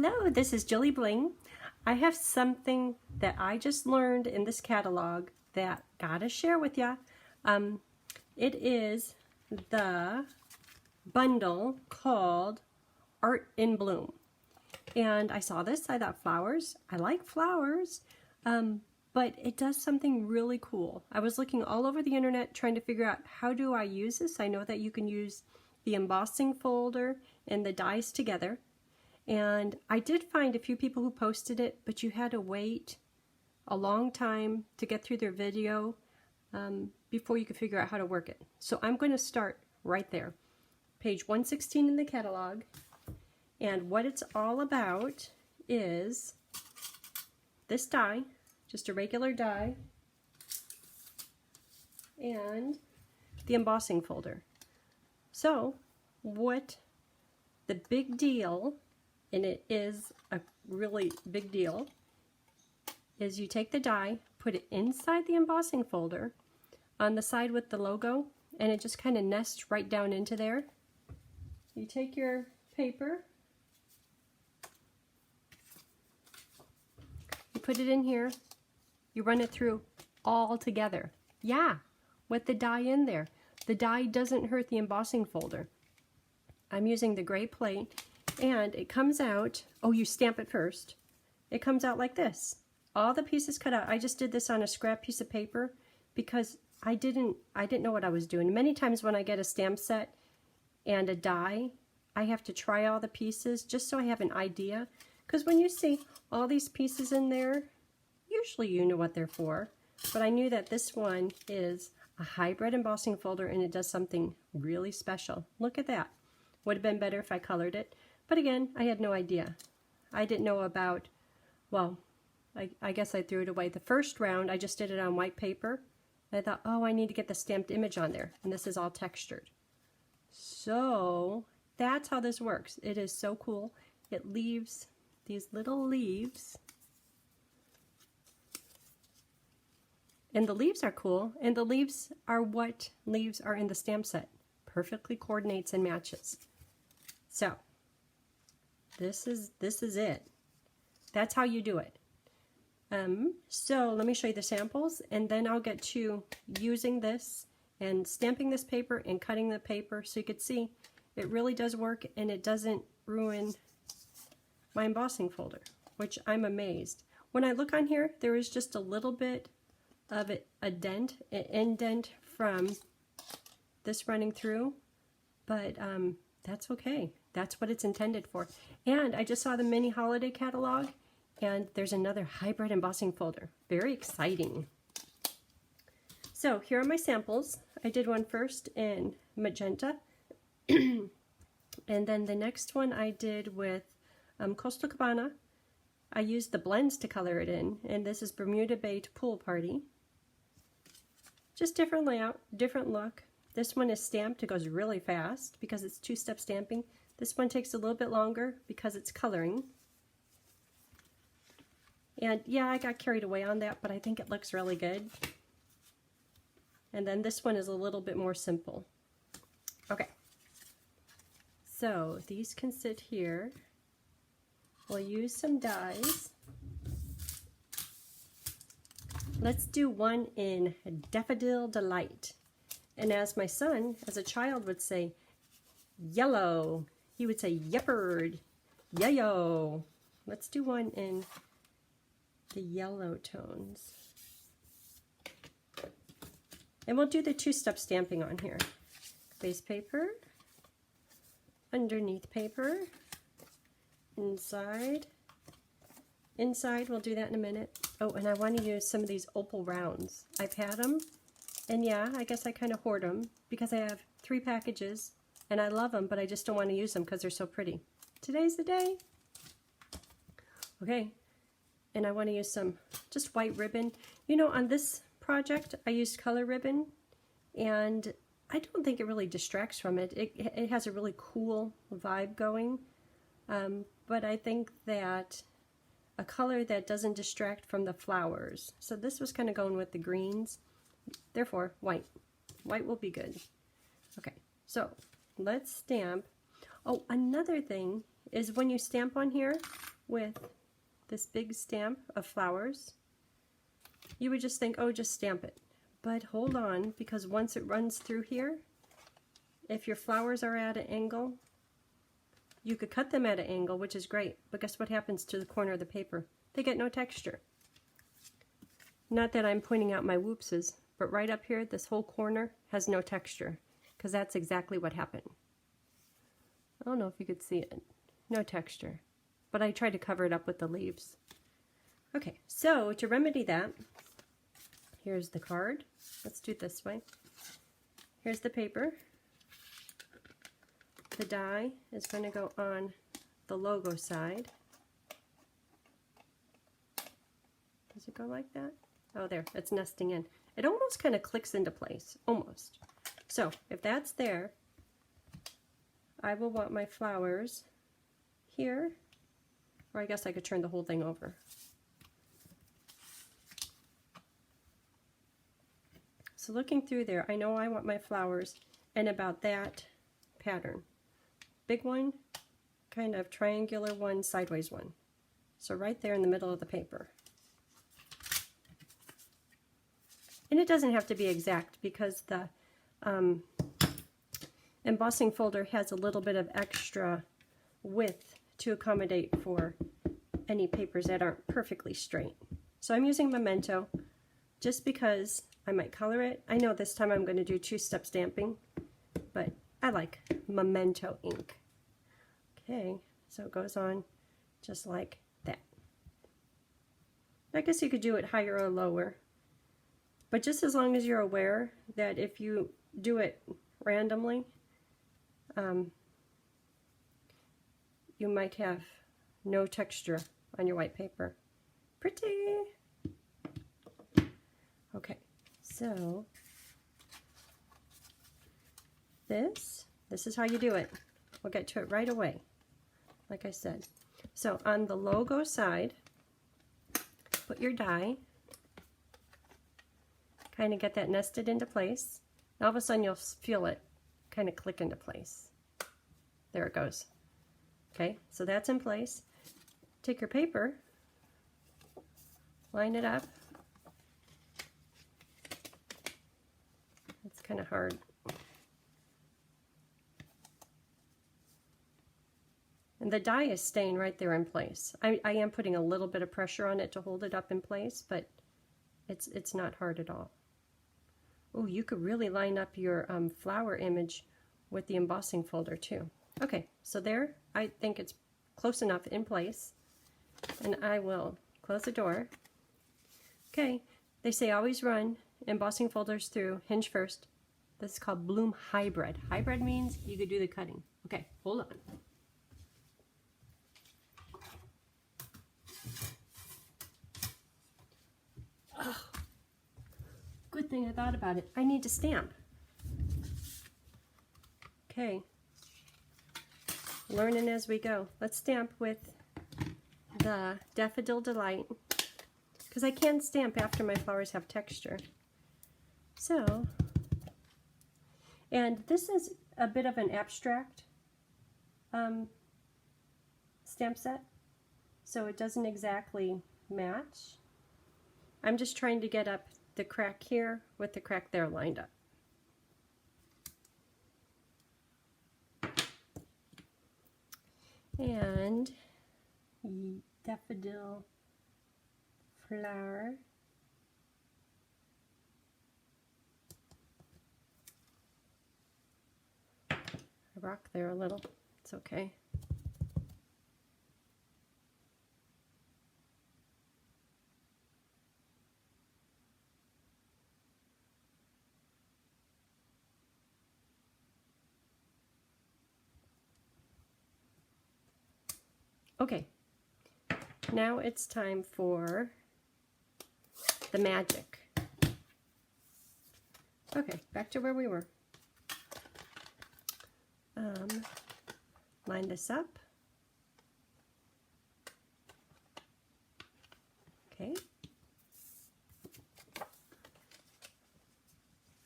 Hello, this is Jillibling. I have something that I just learned in this catalog that gotta share with ya. It is the bundle called Art in Bloom. And I saw this, I thought flowers. I like flowers, but it does something really cool. I was looking all over the internet trying to figure out how do I use this. I know that you can use the embossing folder and the dies together. And I did find a few people who posted it, but you had to wait a long time to get through their video before you could figure out how to work it. So I'm going to start right there. Page 116 in the catalog. And what it's all about is this die, just a regular die, and the embossing folder. So what the big deal, and it is a really big deal, is you take the die, put it inside the embossing folder on the side with the logo, and it just kind of nests right down into there. You take your paper, you put it in here, you run it through all together. Yeah, with the die in there. The die doesn't hurt the embossing folder. I'm using the gray plate, and it comes out, oh, you stamp it first. It comes out like this. All the pieces cut out. I just did this on a scrap piece of paper because I didn't know what I was doing. Many times when I get a stamp set and a die, I have to try all the pieces just so I have an idea. Because when you see all these pieces in there, usually you know what they're for. But I knew that this one is a hybrid embossing folder and it does something really special. Look at that. Would have been better if I colored it. But again, I had no idea. I didn't know about, well, I guess I threw it away. The first round, I just did it on white paper. And I thought, oh, I need to get the stamped image on there. And this is all textured. So that's how this works. It is so cool. It leaves these little leaves. And the leaves are cool. And the leaves are what leaves are in the stamp set. Perfectly coordinates and matches. So this is it. That's how you do it. So let me show you the samples, and then I'll get to using this and stamping this paper and cutting the paper so you could see it really does work and it doesn't ruin my embossing folder, which I'm amazed. When I look on here, there is just a little bit of a dent, an indent from this running through, but that's okay. That's what it's intended for. And I just saw the mini holiday catalog, and there's another hybrid embossing folder. Very exciting. So here are my samples. I did one first in magenta, and then the next one I did with Coastal Cabana. I used the blends to color it in, and this is Bermuda Bay to Pool Party. Just different layout, different look. This one is stamped. It goes really fast because it's two-step stamping. This one takes a little bit longer because it's coloring. And yeah, I got carried away on that, but I think it looks really good. And then this one is a little bit more simple. Okay. So these can sit here. We'll use some dies. Let's do one in Daffodil Delight. And as my son, as a child, would say, yellow. He would say, yeppard, yayo. Let's do one in the yellow tones. And we'll do the two-step stamping on here. Base paper, underneath paper, inside. Inside, we'll do that in a minute. Oh, and I want to use some of these opal rounds. I've had them. And yeah, I guess I kind of hoard them because I have 3 packages and I love them, but I just don't want to use them because they're so pretty. Today's the day. Okay, and I want to use some just white ribbon. You know, on this project, I used color ribbon, and I don't think it really distracts from it. It has a really cool vibe going, but I think that a color that doesn't distract from the flowers. So this was kind of going with the greens. Therefore, white. White will be good. Okay, so let's stamp. Oh, another thing is when you stamp on here, with this big stamp of flowers, you would just think, oh, just stamp it. But hold on, because once it runs through here, if your flowers are at an angle, you could cut them at an angle, which is great, but guess what happens to the corner of the paper? They get no texture. Not that I'm pointing out my whoopses, but right up here, this whole corner has no texture, because that's exactly what happened. I don't know if you could see it. No texture. But I tried to cover it up with the leaves. Okay, so to remedy that, here's the card. Let's do it this way. Here's the paper. The die is going to go on the logo side. Does it go like that? Oh, there, it's nesting in. It almost kind of clicks into place, almost. So if that's there, I will want my flowers here, or I guess I could turn the whole thing over. So looking through there, I know I want my flowers in about that pattern. Big one, kind of triangular one, sideways one. So right there in the middle of the paper. And it doesn't have to be exact because the embossing folder has a little bit of extra width to accommodate for any papers that aren't perfectly straight. So I'm using Memento just because I might color it. I know this time I'm going to do two-step stamping, but I like Memento ink. Okay, so it goes on just like that. I guess you could do it higher or lower, but just as long as you're aware that if you do it randomly, you might have no texture on your white paper. Pretty! Okay, so this is how you do it. We'll get to it right away, like I said. So on the logo side, put your die, kind of get that nested into place. And all of a sudden you'll feel it kind of click into place. There it goes. Okay, so that's in place. Take your paper, line it up. It's kind of hard. And the die is staying right there in place. I am putting a little bit of pressure on it to hold it up in place, but it's not hard at all. Oh, you could really line up your flower image with the embossing folder too. Okay, so there, I think it's close enough in place. And I will close the door. Okay, they say always run embossing folders through hinge first. This is called Bloom Hybrid. Hybrid means you could do the cutting. Okay, hold on. Oh, good thing I thought about it. I need to stamp. Okay, learning as we go. Let's stamp with the Daffodil Delight, because I can stamp after my flowers have texture. So, and this is a bit of an abstract stamp set, so it doesn't exactly match. I'm just trying to get up the crack here with the crack there lined up. And daffodil flower. I rock there a little. It's okay. Okay, now it's time for the magic. Okay, back to where we were. Line this up. Okay.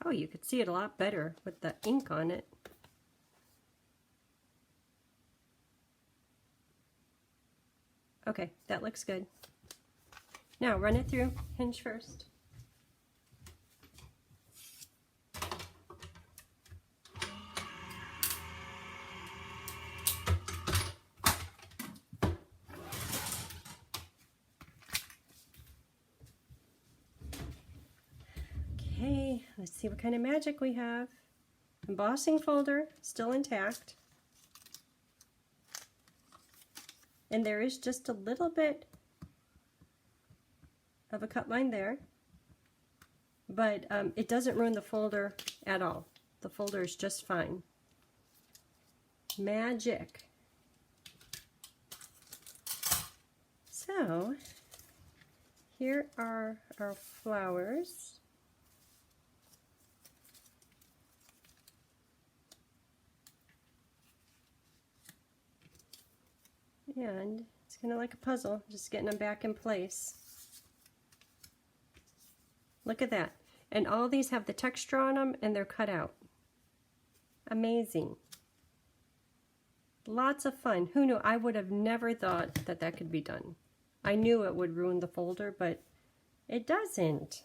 Oh, you could see it a lot better with the ink on it. Okay, that looks good. Now run it through, hinge first. Okay, let's see what kind of magic we have. Embossing folder, still intact. And there is just a little bit of a cut line there, but it doesn't ruin the folder at all. The folder is just fine. Magic. So, here are our flowers. And it's kind of like a puzzle, just getting them back in place. Look at that. And all these have the texture on them and they're cut out. Amazing. Lots of fun. Who knew? I would have never thought that that could be done. I knew it would ruin the folder, but it doesn't.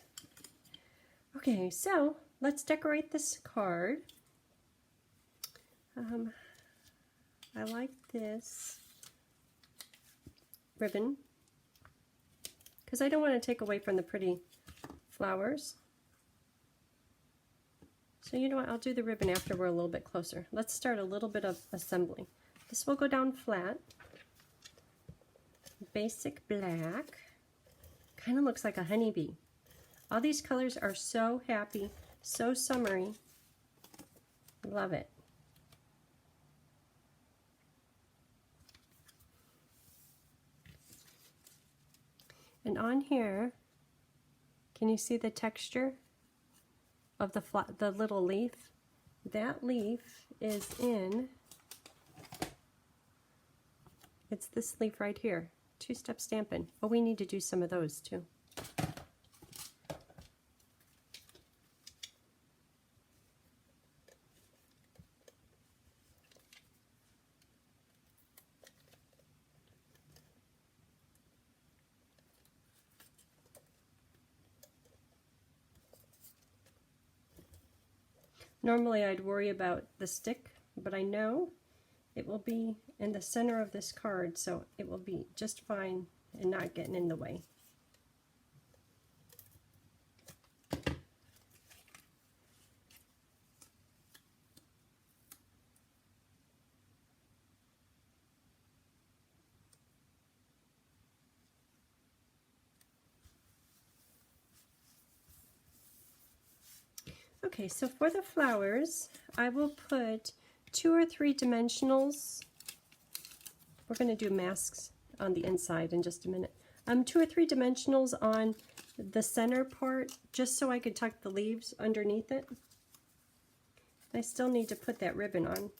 Okay, so let's decorate this card. I like this ribbon because I don't want to take away from the pretty flowers. So you know what, I'll do the ribbon after we're a little bit closer. Let's start a little bit of assembly. This will go down flat. Basic black. Kind of looks like a honeybee. All these colors are so happy, so summery. Love it. And on here, can you see the texture of the little leaf? That leaf is in, it's this leaf right here, two-step stamping. Oh, we need to do some of those too. Normally I'd worry about the stick, but I know it will be in the center of this card, so it will be just fine and not getting in the way. Okay, so for the flowers, I will put 2 or 3 dimensionals. We're going to do masks on the inside in just a minute. 2 or 3 dimensionals on the center part, just so I could tuck the leaves underneath it. I still need to put that ribbon on.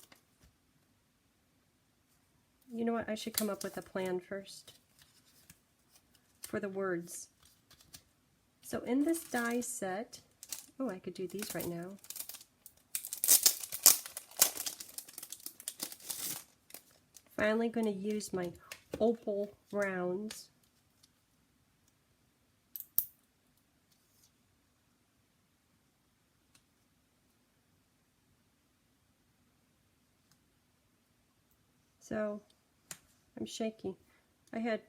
You know what, I should come up with a plan first for the words. So in this die set, oh, I could do these right now. Finally going to use my opal rounds. So, I'm shaky. I had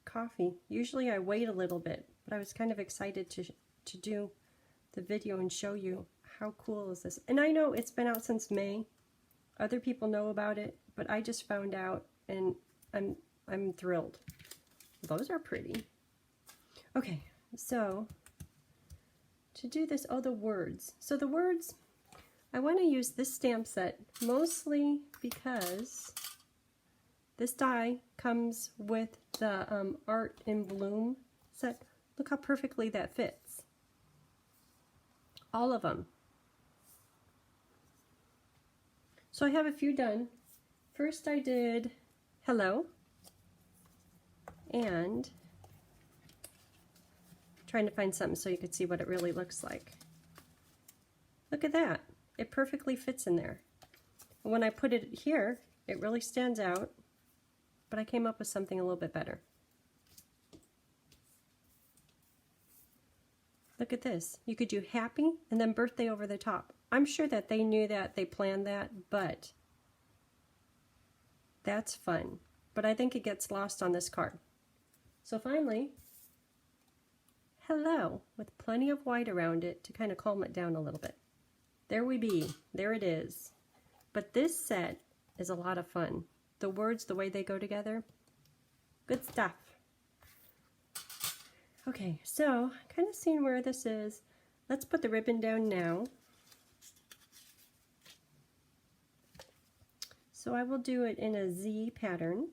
coffee. Usually I wait a little bit, but I was kind of excited to do the video and show you how cool is this. And I know it's been out since May. Other people know about it, but I just found out and I'm thrilled. Those are pretty. Okay, so to do this, oh, the words. So the words, I want to use this stamp set mostly because this die comes with the Art in Bloom set. Look how perfectly that fits. All of them. So I have a few done. First I did hello, and trying to find something so you could see what it really looks like. Look at that. It perfectly fits in there. And when I put it here, it really stands out, but I came up with something a little bit better. Look at this. You could do happy and then birthday over the top. I'm sure that they knew that, they planned that, but that's fun. But I think it gets lost on this card. So finally, hello, with plenty of white around it to kind of calm it down a little bit. There we be. There it is. But this set is a lot of fun. The words, the way they go together, good stuff. Okay, so kind of seeing where this is. Let's put the ribbon down now. So I will do it in a Z pattern.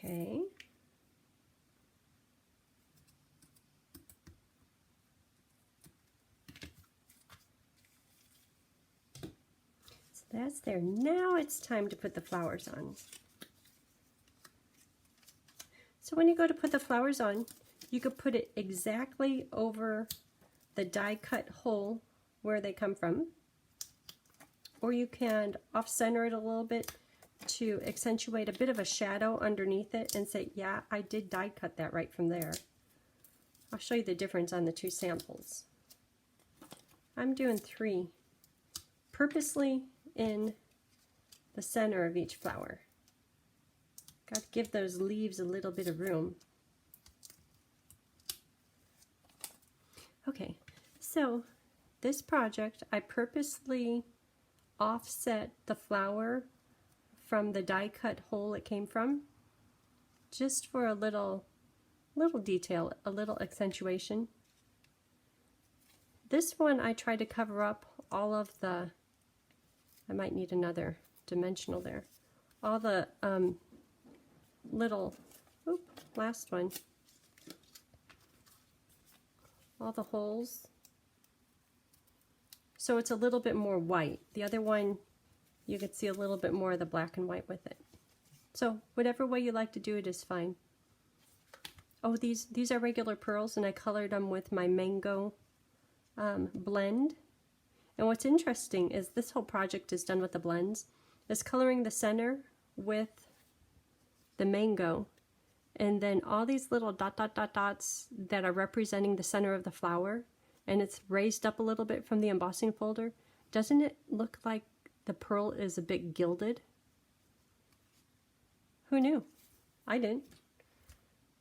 Okay. So that's there. Now it's time to put the flowers on. So when you go to put the flowers on, you could put it exactly over the die cut hole where they come from, or you can off-center it a little bit to accentuate a bit of a shadow underneath it and say, yeah, I did die cut that right from there. I'll show you the difference on the two samples. I'm doing 3 purposely in the center of each flower. Got to give those leaves a little bit of room. Okay, so this project, I purposely offset the flower from the die cut hole it came from, just for a little detail, a little accentuation. This one I tried to cover up all of the, I might need another dimensional there, all the little, last one, all the holes, so it's a little bit more white. The other one, you could see a little bit more of the black and white with it. So whatever way you like to do it is fine. Oh, these are regular pearls, and I colored them with my mango blend. And what's interesting is this whole project is done with the blends, is coloring the center with the mango, and then all these little dots that are representing the center of the flower, and it's raised up a little bit from the embossing folder. Doesn't it look like the pearl is a bit gilded? Who knew? I didn't.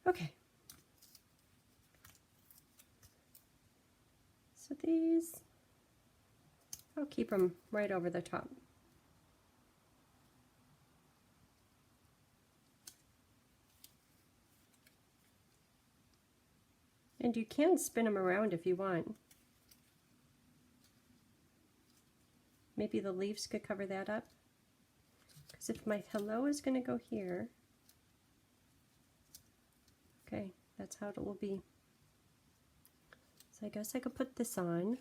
Okay. So these, I'll keep them right over the top. And you can spin them around if you want. Maybe the leaves could cover that up. Because if my hello is going to go here, okay, that's how it will be. So I guess I could put this on.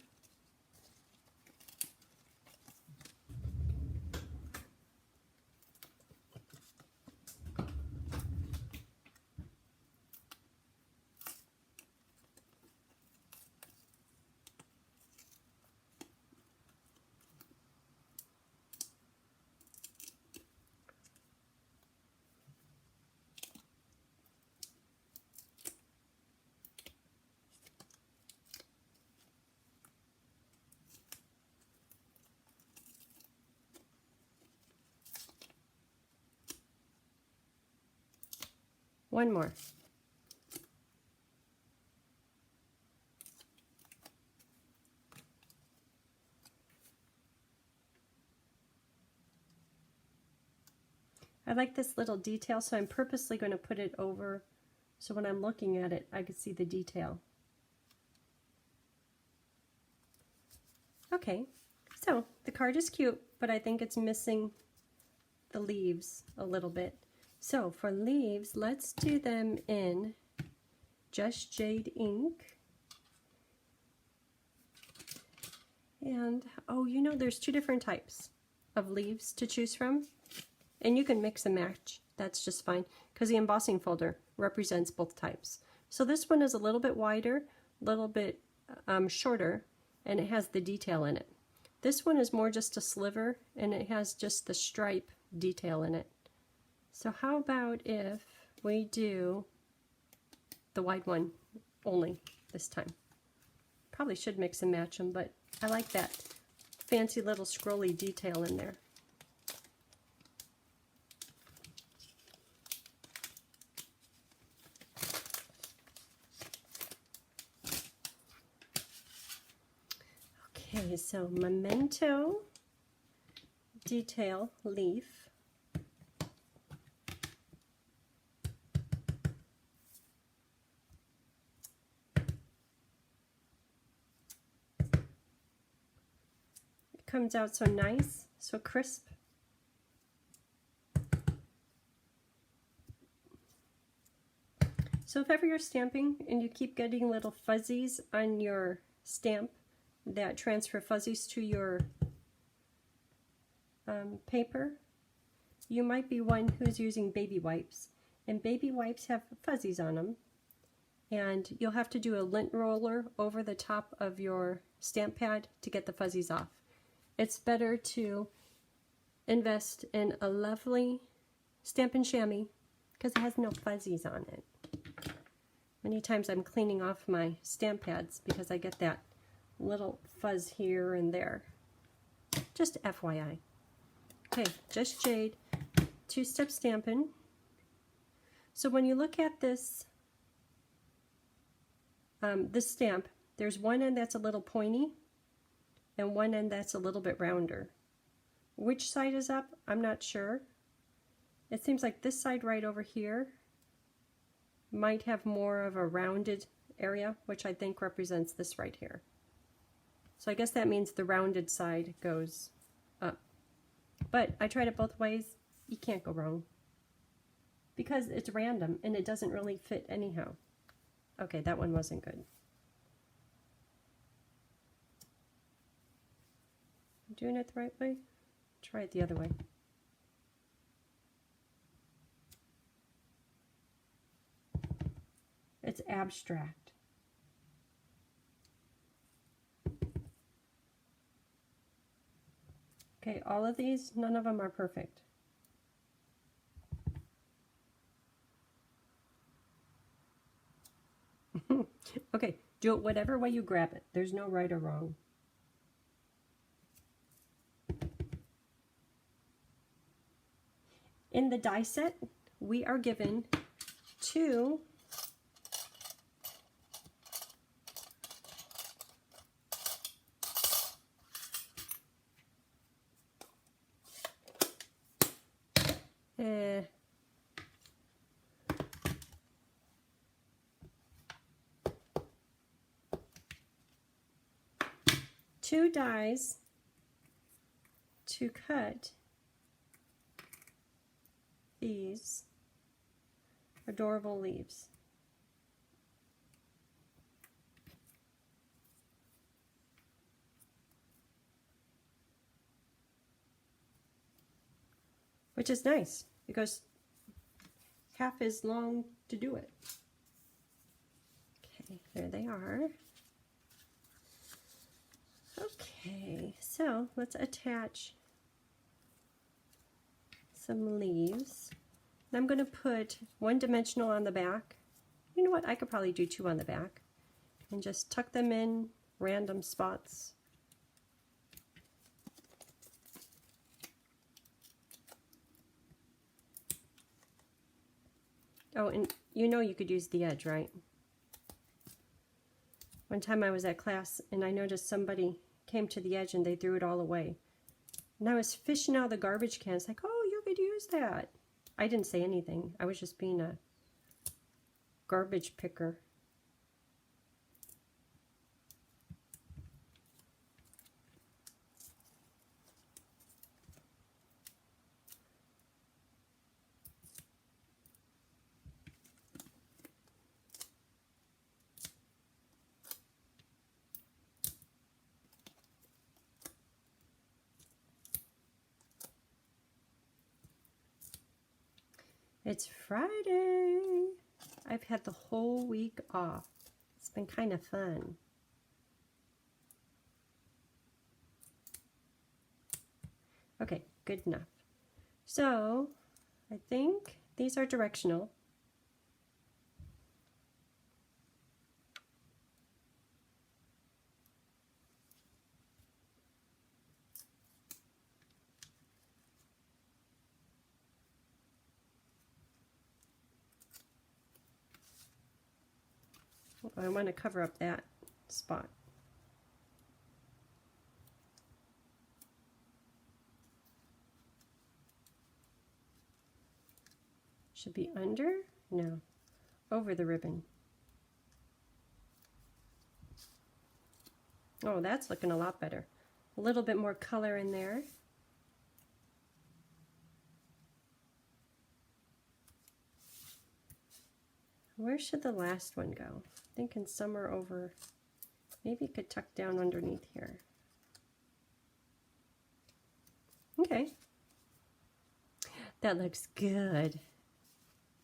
One more. I like this little detail, so I'm purposely going to put it over so when I'm looking at it, I can see the detail. Okay, so the card is cute, but I think it's missing the leaves a little bit. So for leaves, let's do them in Just Jade ink. And, oh, you know, there's two different types of leaves to choose from. And you can mix and match. That's just fine, because the embossing folder represents both types. So this one is a little bit wider, a little bit shorter, and it has the detail in it. This one is more just a sliver, and it has just the stripe detail in it. So how about if we do the wide one only this time? Probably should mix and match them, but I like that fancy little scrolly detail in there. Okay, so Memento detail leaf. It comes out so nice, so crisp. So if ever you're stamping and you keep getting little fuzzies on your stamp that transfer fuzzies to your paper, you might be one who's using baby wipes. And baby wipes have fuzzies on them. And you'll have to do a lint roller over the top of your stamp pad to get the fuzzies off. It's better to invest in a lovely Stampin' Chamois because it has no fuzzies on it. Many times I'm cleaning off my stamp pads because I get that little fuzz here and there. Just FYI. Okay, Just Jade, two-step Stampin'. So when you look at this, this stamp, there's one end that's a little pointy and one end that's a little bit rounder. Which side is up? I'm not sure. It seems like this side right over here might have more of a rounded area, which I think represents this right here. So I guess that means the rounded side goes up. But I tried it both ways. You can't go wrong. Because it's random and it doesn't really fit anyhow. Okay, that one wasn't good. I'm doing it the right way? Try it the other way. It's abstract. Okay, all of these, none of them are perfect. Okay, do it whatever way you grab it. There's no right or wrong. In the die set, we are given two two dies to cut these adorable leaves. Which is nice because half is long to do it. Okay, there they are. Okay, so let's attach some leaves. And I'm going to put one dimensional on the back. You know what? I could probably do two on the back and just tuck them in random spots. Oh, and you know you could use the edge, right? One time I was at class and I noticed somebody came to the edge and they threw it all away. And I was fishing out the garbage cans like, oh, you could use that. I didn't say anything. I was just being a garbage picker. It's Friday. I've had the whole week off. It's been kind of fun. Okay, good enough. So I think these are directional. I want to cover up that spot. Should be under? No, over the ribbon. Oh, that's looking a lot better. A little bit more color in there. Where should the last one go? I'm thinking somewhere over, maybe it could tuck down underneath here. Okay. That looks good.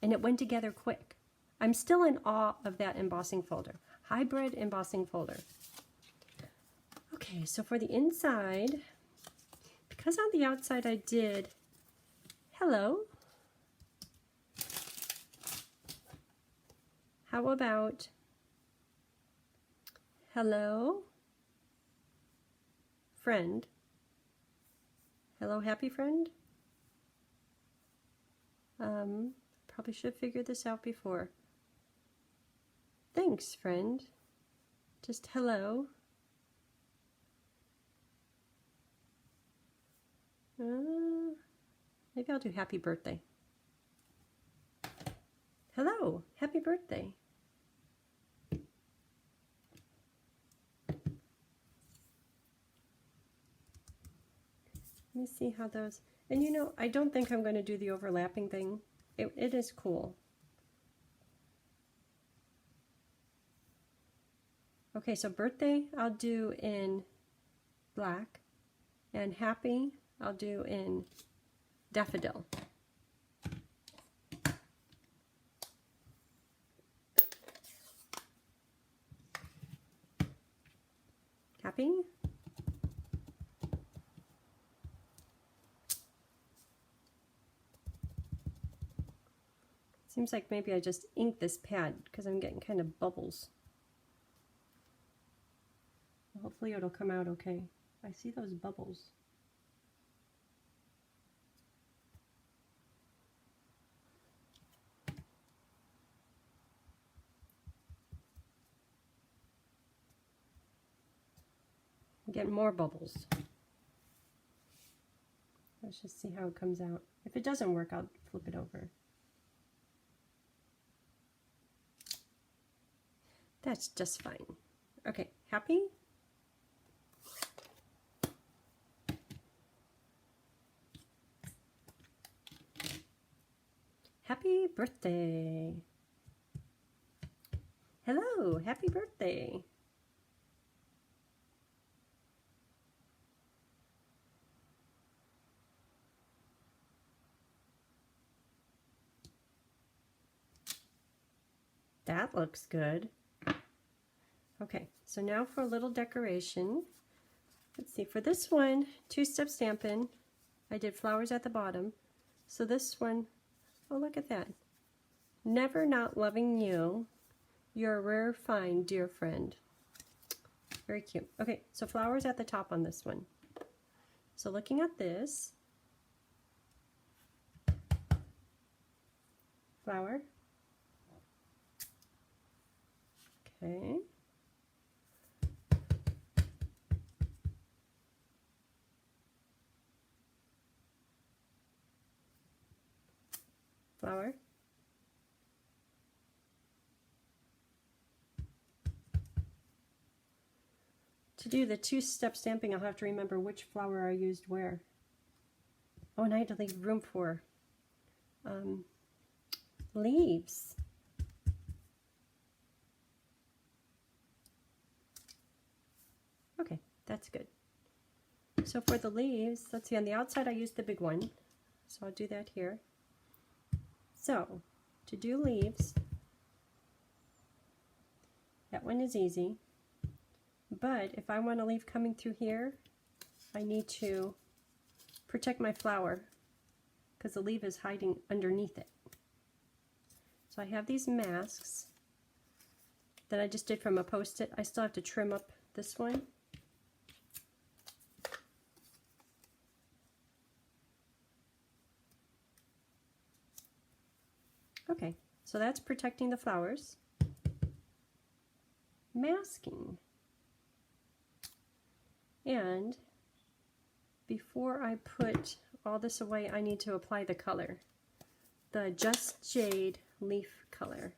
And it went together quick. I'm still in awe of that embossing folder. Hybrid embossing folder. Okay, so for the inside, because on the outside I did hello. How about hello, friend? Hello, happy friend? Probably should have figured this out before. Thanks, friend. Just hello. Maybe I'll do happy birthday. Hello, happy birthday. Let me see how those, and you know, I don't think I'm going to do the overlapping thing. It is cool. Okay, so birthday I'll do in black, and happy I'll do in daffodil. Happy? Seems like maybe I just inked this pad because I'm getting kind of bubbles. Hopefully it'll come out okay. I see those bubbles. I'm getting more bubbles. Let's just see how it comes out. If it doesn't work, I'll flip it over. That's just fine. Okay, happy? Happy birthday. Hello, happy birthday. That looks good. Okay, so now for a little decoration. Let's see, for this one, two-step stamping, I did flowers at the bottom. So this one, oh, look at that. Never not loving you. You're a rare find, dear friend. Very cute. Okay, so flowers at the top on this one. So looking at this, flower. Okay. Flower. To do the two-step stamping, I'll have to remember which flower I used where. Oh, and I had to leave room for leaves. Okay, that's good. So for the leaves, let's see, on the outside I used the big one. So I'll do that here. So, to do leaves, that one is easy. But if I want a leaf coming through here, I need to protect my flower because the leaf is hiding underneath it. So I have these masks that I just did from a Post-it. I still have to trim up this one. Okay, so that's protecting the flowers. Masking. And before I put all this away, I need to apply the color. The Just Jade leaf color.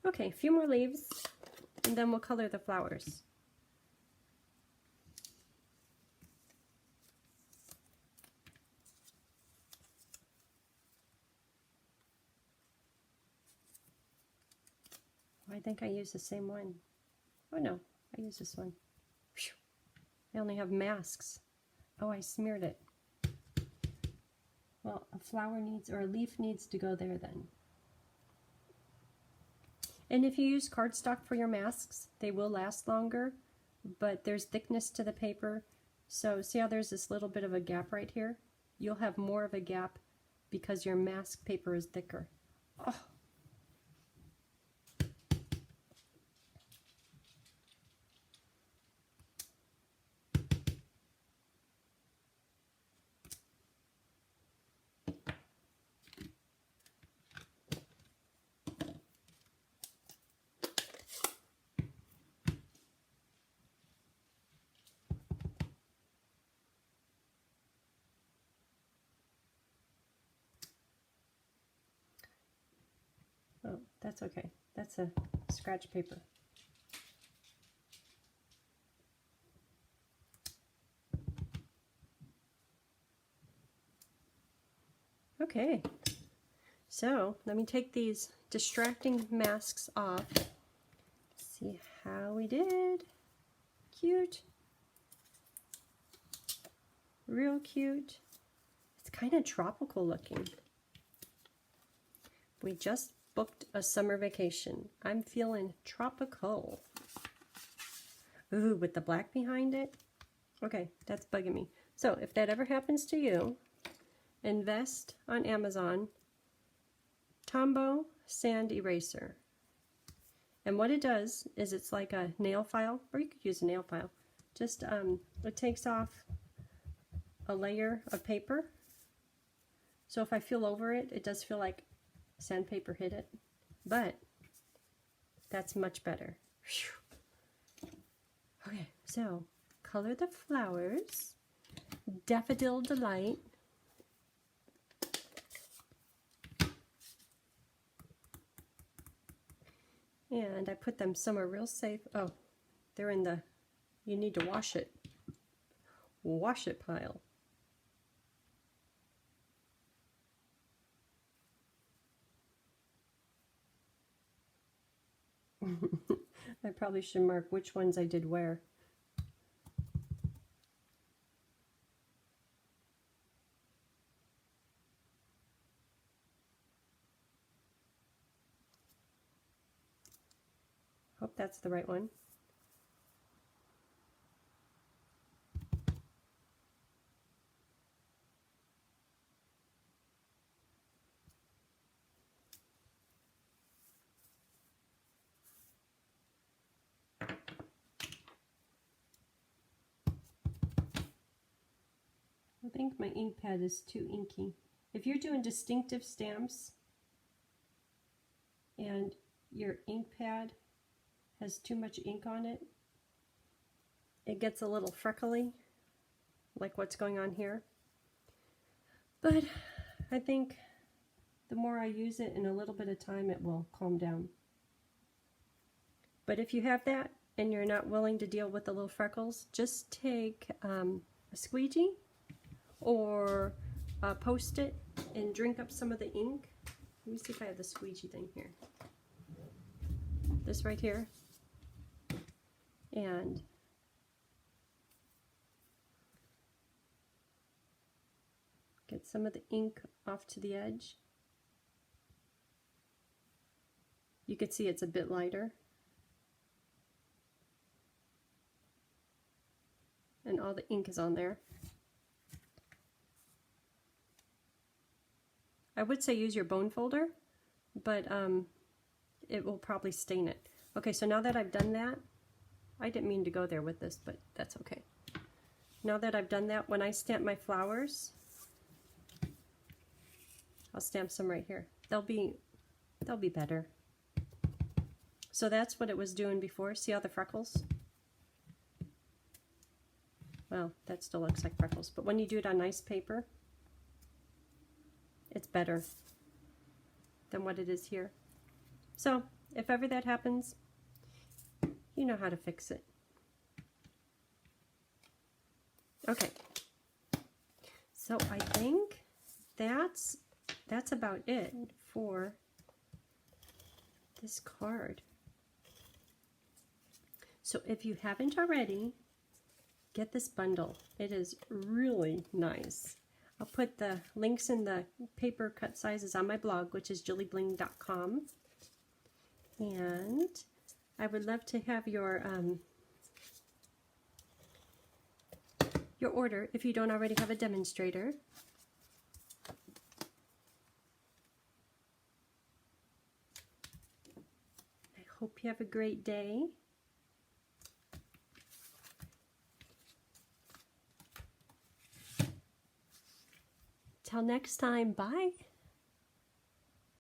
Okay, a few more leaves, and then we'll color the flowers. I think I used the same one. Oh no, I used this one. Whew. I only have masks. Oh, I smeared it. Well, a flower needs, or a leaf needs to go there then. And if you use cardstock for your masks, they will last longer, but there's thickness to the paper. So see how there's this little bit of a gap right here? You'll have more of a gap because your mask paper is thicker. Oh. Oh, that's okay. That's a scratch paper. Okay, so let me take these distracting masks off. See how we did. Cute. Real cute. It's kind of tropical looking. We just booked a summer vacation. I'm feeling tropical. Ooh, with the black behind it? Okay, that's bugging me. So if that ever happens to you, invest on Amazon Tombow Sand Eraser. And what it does is it's like a nail file, or you could use a nail file. Just, it takes off a layer of paper. So if I feel over it, it does feel like sandpaper hit it, but that's much better. Whew. Okay, so color the flowers. Daffodil Delight. And I put them somewhere real safe. Oh, they're in the, you need to wash it pile. I probably should mark which ones I did where. Hope that's the right one. I think my ink pad is too inky. If you're doing distinctive stamps and your ink pad has too much ink on it, it gets a little freckly, like what's going on here. But I think the more I use it, in a little bit of time, it will calm down. But if you have that and you're not willing to deal with the little freckles, just take a a squeegee or a Post-it and drink up some of the ink. Let me see if I have the squeegee thing here. This right here. And get some of the ink off to the edge. You can see it's a bit lighter. And all the ink is on there. I would say use your bone folder, but it will probably stain it. Okay, so now that I've done that, I didn't mean to go there with this, but that's okay. Now that I've done that, when I stamp my flowers, I'll stamp some right here. They'll be better. So that's what it was doing before. See all the freckles? Well, that still looks like freckles, but when you do it on nice paper, it's better than what it is here. So if ever that happens, you know how to fix it. Okay, so I think that's about it for this card. So if you haven't already, get this bundle. It is really nice. I'll put the links in the paper cut sizes on my blog, which is jillibling.com. And I would love to have your order if you don't already have a demonstrator. I hope you have a great day. Till next time, bye.